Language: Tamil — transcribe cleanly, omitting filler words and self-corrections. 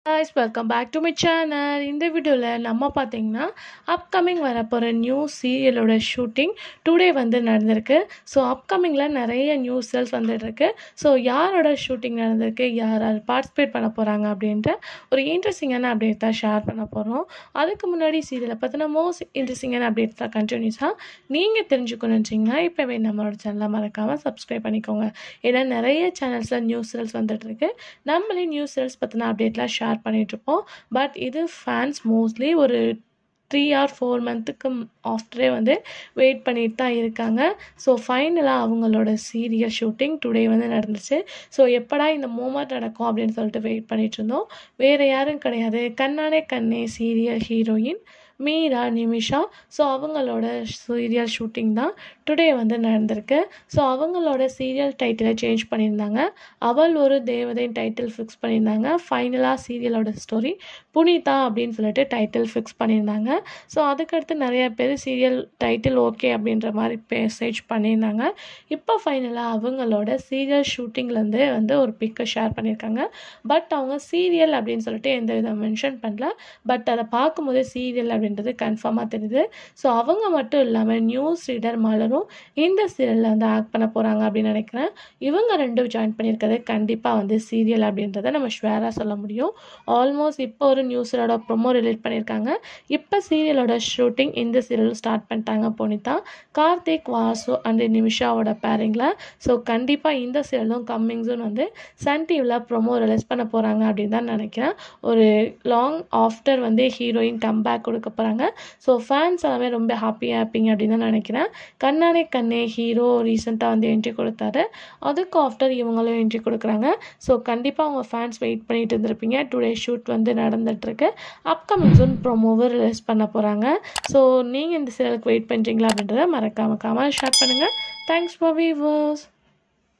Guys, welcome back to my channel. இந்த வீடியோல நம்ம பார்த்தீங்கன்னா அப்கமிங் வரப்போகிற நியூ சீரியலோட ஷூட்டிங் டுடே வந்து நடந்திருக்கு. ஸோ அப்கமிங்கில் நிறைய நியூஸஸ் வந்துட்டுருக்கு. ஸோ யாரோட ஷூட்டிங் நடந்திருக்கு, யார் யார் பார்ட்டிசிபேட் பண்ண போகிறாங்க அப்படின்ற ஒரு இன்ட்ரெஸ்டிங்கான அப்டேட் தான் ஷேர் பண்ண போகிறோம். அதுக்கு முன்னாடி சீரியலை பற்றின மோஸ்ட் இன்ட்ரெஸ்டிங்கான அப்டேட்ஸ் தான் கண்டினியூஸாக நீங்கள் தெரிஞ்சுக்கணும்னு வச்சிங்கன்னா இப்போவே நம்மளோட சேனலை மறக்காமல் சப்ஸ்கிரைப் பண்ணிக்கோங்க. ஏன்னா நிறைய சேனல்ஸில் நியூஸ் சீரியல்ஸ் வந்துட்டுருக்கு. நம்மளே நியூஸ் சீரியல்ஸ் பற்றின அப்டேட்லாம் ஷேர் பண்ணிகிட்ருப்போம். பட் இது ஃபேன்ஸ் மோஸ்ட்லி ஒரு 3 or 4 மந்த்துக்கு ஆஃப்டரே வந்து வெயிட் பண்ணிட்டு தான் இருக்காங்க. ஸோ ஃபைனலாக அவங்களோட சீரியல் ஷூட்டிங் டுடே வந்து நடந்துச்சு. ஸோ எப்படா இந்த மூமெண்ட் நடக்கும் அப்படின்னு சொல்லிட்டு வெயிட் பண்ணிட்டு இருந்தோம். வேறு யாரும் கிடையாது, கண்ணானே கண்ணே serial heroine Meera Nimisha. So அவங்களோட சீரியல் ஷூட்டிங் தான் டுடே வந்து நடந்திருக்கு. ஸோ அவங்களோட சீரியல் டைட்டிலை சேஞ்ச் பண்ணியிருந்தாங்க. அவள் ஒரு தேவதையின் டைட்டில் ஃபிக்ஸ் பண்ணியிருந்தாங்க. ஃபைனலாக சீரியலோட ஸ்டோரி புனிதா அப்படின்னு சொல்லிட்டு டைட்டில் ஃபிக்ஸ் பண்ணியிருந்தாங்க. ஸோ அதுக்கடுத்து நிறைய பேர் சீரியல் டைட்டில் ஓகே அப்படின்ற மாதிரி மெசேஜ் பண்ணியிருந்தாங்க. இப்போ ஃபைனலாக அவங்களோட சீரியல் ஷூட்டிங்லேருந்து வந்து ஒரு பிக்கை ஷேர் பண்ணியிருக்காங்க. பட் அவங்க சீரியல் அப்படின்னு சொல்லிட்டு எந்த வித மென்ஷன் பண்ணல. பட் அதை பார்க்கும்போது சீரியல் அப்படின்றது கன்ஃபார்மாக தெரியுது. ஸோ அவங்க மட்டும் இல்லாமல் நியூஸ் ரீடர் மலரும் இந்த சீரியலில் வந்து ஆக்ட் பண்ண போகிறாங்க அப்படின்னு நினைக்கிறேன். இவங்க ரெண்டும் ஜாயின் பண்ணியிருக்கிறது கண்டிப்பாக வந்து சீரியல் அப்படின்றத நம்ம ஷுவராக சொல்ல முடியும். ஆல்மோஸ்ட் இப்போ ஒரு நியூஸரோட ப்ரொமோ ரிலீட் பண்ணியிருக்காங்க. இப்போ சீரியலோட ஷூட்டிங் இந்த சீரியல் ஸ்டார்ட் பண்ணிட்டாங்க புனிதா, கார்த்திக், வாசு அண்ட் நிமிஷாவோட பேரிங்கில். ஸோ கண்டிப்பாக இந்த சீரியலும் கம்மிங் சூன் வந்து சன் டிவியில் ப்ரொமோ ரிலீஸ் பண்ண போகிறாங்க அப்படின்னு தான் நினைக்கிறேன். ஒரு லாங் ஆஃப்டர் வந்து ஹீரோயின் கம்பேக் கொடுக்க போகிறாங்க. ஸோ ஃபேன்ஸ் எல்லாமே ரொம்ப ஹாப்பிங்க அப்படின்னு தான் நினைக்கிறேன். கண்ணானே கண்ணே ஹீரோ ரீசெண்டாக வந்து என்ட்ரி கொடுத்தாரு. அதுக்கு ஆஃப்டர் இவங்களும் என்ட்ரி கொடுக்குறாங்க. ஸோ கண்டிப்பாக அவங்க ஃபேன்ஸ் வெயிட் பண்ணிட்டு இருந்திருப்பீங்க. டுடே ஷூட் வந்து நடந்துகிட்ருக்கு. அப்கமிங் சூன் ப்ரோமோவை ரிலீஸ் பண்ண போகிறாங்க. ஸோ நீங்கள் இந்த சீரியலுக்கு வெயிட் பண்ணுறீங்களா அப்படின்றத மறக்காம ஷேர் பண்ணுங்கள். Thanks for viewers.